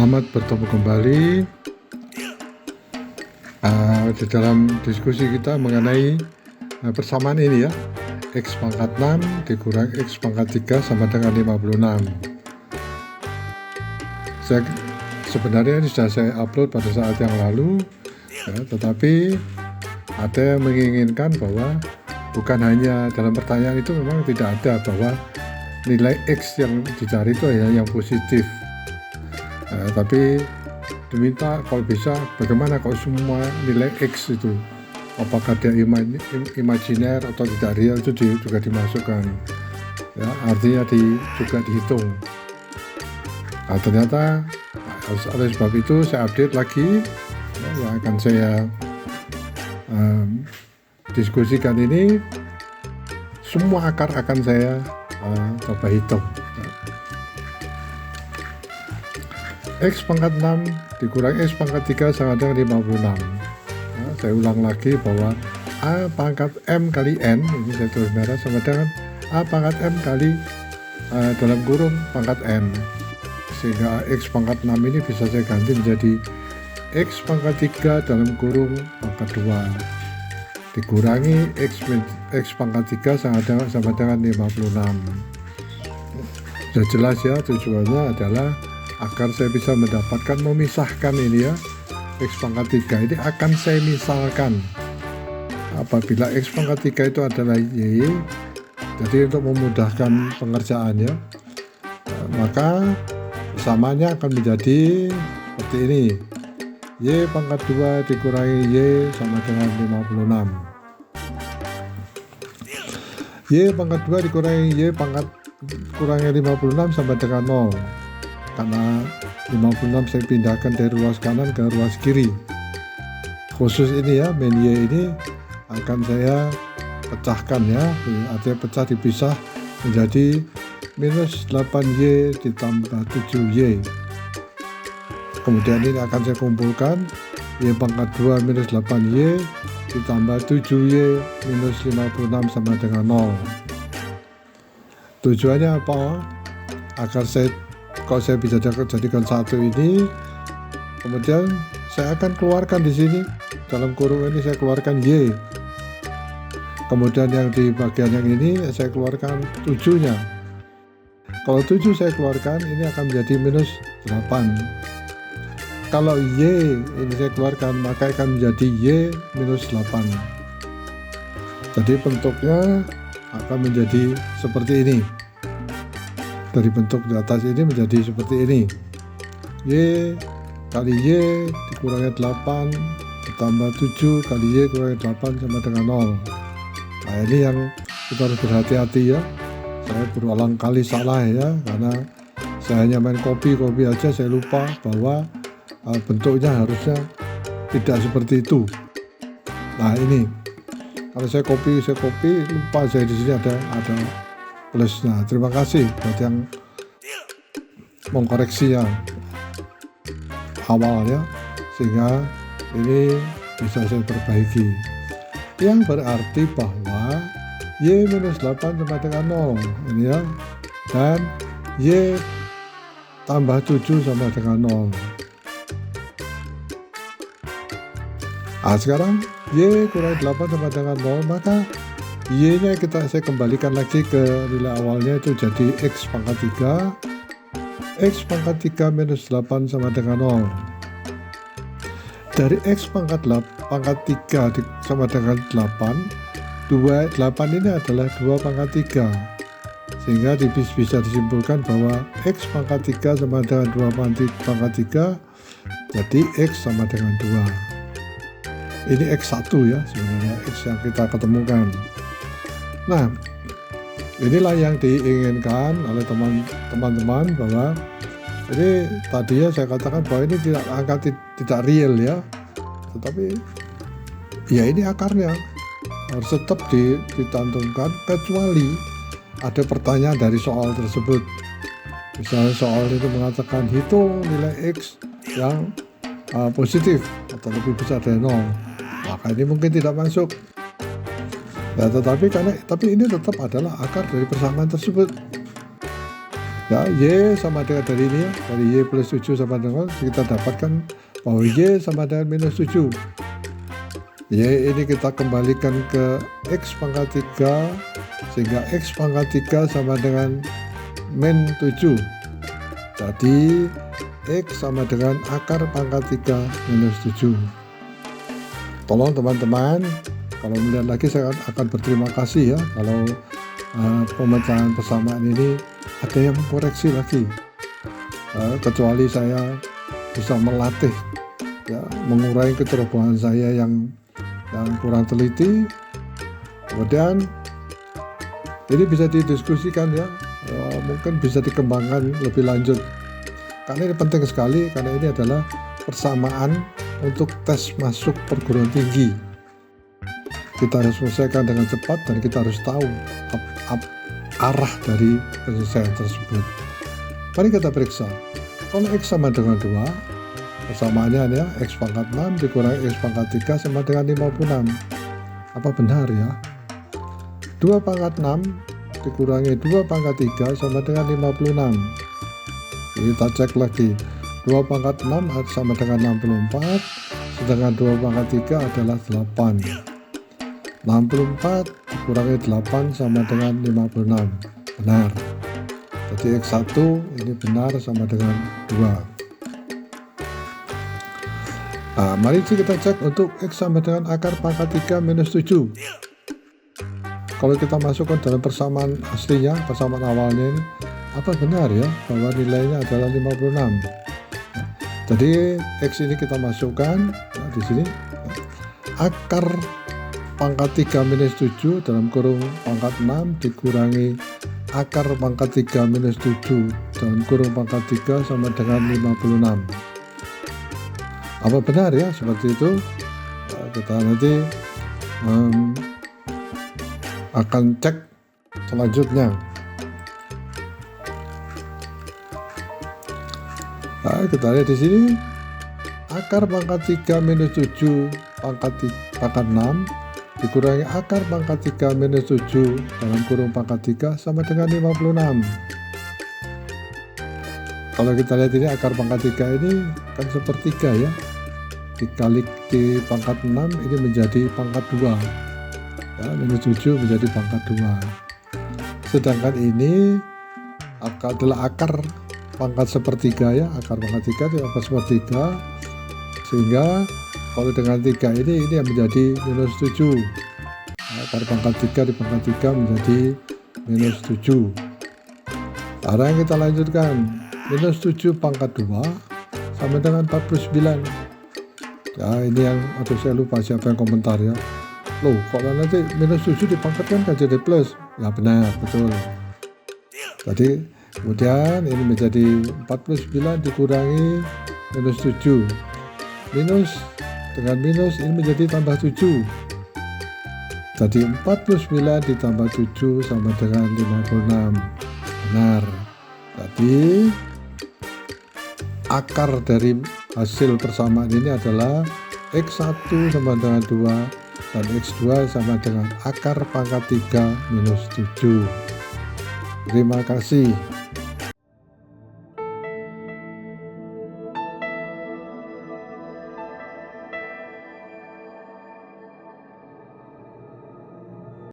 Selamat bertemu kembali di dalam diskusi kita mengenai persamaan ini ya, X pangkat 6 dikurang X pangkat 3 sama dengan 56. Sebenarnya ini sudah saya upload pada saat yang lalu ya, tetapi ada yang menginginkan bahwa bukan hanya dalam pertanyaan itu memang tidak ada bahwa nilai X yang dicari itu hanya yang positif. Tapi diminta kalau bisa bagaimana kalau semua nilai X itu apakah dia imajiner atau tidak real itu juga dimasukkan ya, artinya juga dihitung. Ternyata oleh sebab itu saya update lagi ya, yang akan saya diskusikan ini semua akar akan saya coba hitung. X pangkat 6 dikurang X pangkat 3 sama dengan 56. Nah, saya ulang lagi bahwa A pangkat M kali N, ini saya tulis merah, sama dengan A pangkat M kali dalam kurung pangkat N. Sehingga X pangkat 6 ini bisa saya ganti menjadi X pangkat 3 dalam kurung pangkat 2 dikurangi X pangkat 3 sama dengan 56. Sudah jelas ya, tujuannya adalah agar saya bisa mendapatkan memisahkan ini ya, X pangkat 3 ini akan saya misalkan apabila X pangkat 3 itu adalah Y. Jadi untuk memudahkan pengerjaannya maka persamaannya akan menjadi seperti ini, Y pangkat 2 dikurangi Y sama dengan 56. Y pangkat 2 dikurangi Y pangkat kurangi 56 sama dengan 0. Karena 56 saya pindahkan dari ruas kanan ke ruas kiri. Khusus ini ya, min Y ini akan saya pecahkan ya, artinya pecah dipisah menjadi minus 8Y ditambah 7Y. Kemudian ini akan saya kumpulkan, Y pangkat 2 minus 8Y ditambah 7Y minus 56 sama dengan 0. Tujuannya apa? Agar kalau saya bisa jadikan satu ini, kemudian saya akan keluarkan di sini dalam kurung ini, saya keluarkan Y. Kemudian yang di bagian yang ini saya keluarkan 7-nya. Kalau 7 saya keluarkan, ini akan menjadi minus 8. Kalau Y ini saya keluarkan, maka akan menjadi Y minus 8. Jadi bentuknya akan menjadi seperti ini. Dari bentuk di atas ini menjadi seperti ini, Y kali Y dikurangi 8 ditambah 7 kali Y kurangi 8 sama dengan 0. Nah ini yang kita harus berhati-hati ya, saya berulang kali salah ya, karena saya hanya main copy aja, saya lupa bahwa bentuknya harusnya tidak seperti itu. Nah ini kalau saya copy lupa, saya di sini ada plus. Nah terima kasih buat yang mengkoreksi yang awal ya, sehingga ini bisa saya perbaiki, yang berarti bahwa Y minus 8 sama dengan 0 ini ya, dan Y tambah 7 sama dengan 0. Nah sekarang Y kurang 8 sama dengan 0, maka Y nya saya kembalikan lagi ke nilai awalnya, itu jadi X pangkat 3. X pangkat 3 minus 8 sama dengan 0. Dari X pangkat 3 sama dengan 8, 8 ini adalah 2 pangkat 3. Sehingga bisa disimpulkan bahwa X pangkat 3 sama dengan 2 pangkat 3, jadi X sama dengan 2. Ini X1 ya, sebenarnya X yang kita ketemukan. Nah, inilah yang diinginkan oleh teman-teman, bahwa ini tadinya saya katakan bahwa ini tidak real ya, tetapi ya ini akarnya harus tetap dicantumkan kecuali ada pertanyaan dari soal tersebut. Misalnya soal itu mengatakan hitung nilai X yang positif atau lebih besar dari 0, maka ini mungkin tidak masuk. Nah, tapi ini tetap adalah akar dari persamaan tersebut. Ya, Y sama dengan dari ini ya, dari Y plus 7 sama dengan kita dapatkan bahwa Y sama dengan minus 7. Y ini kita kembalikan ke X pangkat 3 sehingga X pangkat 3 sama dengan min 7. Jadi X sama dengan akar pangkat 3 minus 7. Tolong teman-teman, kalau melihat lagi saya akan berterima kasih ya kalau pemecahan persamaan ini ada yang mengkoreksi lagi, kecuali saya bisa melatih ya, mengurangi kecerobohan saya yang kurang teliti. Kemudian ini bisa didiskusikan ya, mungkin bisa dikembangkan lebih lanjut karena ini penting sekali, karena ini adalah persamaan untuk tes masuk perguruan tinggi. Kita harus selesaikan dengan cepat dan kita harus tahu arah dari penyelesaian tersebut. Mari kita periksa. Kalau X sama dengan 2, persamaannya ya X pangkat 6 dikurangi X pangkat 3 sama dengan 56. Apa benar ya? 2 pangkat 6 dikurangi 2 pangkat 3 sama dengan 56. Kita cek lagi. 2 pangkat 6 sama dengan 64, sedangkan 2 pangkat 3 adalah 8. 64 dikurangi 8 sama dengan 56. Benar. Jadi X1 ini benar sama dengan 2. Nah, mari kita cek untuk X sama dengan akar pangkat 3 minus 7. Kalau kita masukkan dalam persamaan aslinya, persamaan awalnya ini, apa benar ya bahwa nilainya adalah 56? Jadi X ini kita masukkan ya, di sini akar pangkat 3 minus 7 dalam kurung pangkat 6 dikurangi akar pangkat 3 minus 7 dalam kurung pangkat 3 sama dengan 56. Apa benar ya seperti itu? Nah, kita nanti akan cek selanjutnya. Nah, kita lihat di sini akar pangkat 3 minus 7 pangkat 6 dikurangi akar pangkat 3 minus 7 dalam kurung pangkat 3 sama dengan 56. Kalau kita lihat ini akar pangkat 3 ini kan sepertiga ya, dikali di pangkat 6 ini menjadi pangkat 2 ya, minus 7 menjadi pangkat 2. Sedangkan ini adalah akar pangkat sepertiga ya, akar pangkat 3 itu akar sepertiga, sehingga kalau dengan 3 ini yang menjadi minus 7. Akar pangkat 3 di pangkat 3 menjadi minus 7. Sekarang kita lanjutkan. Minus 7 pangkat 2 sama dengan 49. Ya ini yang, aduh saya lupa siapa yang komentar ya. Loh kok nanti minus 7 dipangkatkan kan jadi plus? Ya benar, betul. Jadi kemudian ini menjadi 49 dikurangi minus 7. Minus dengan minus ini menjadi tambah 7. Jadi 49 ditambah 7 sama dengan 56. Benar. Jadi akar dari hasil persamaan ini adalah X1 sama dengan 2 dan X2 sama dengan akar pangkat 3 minus 7. Terima kasih.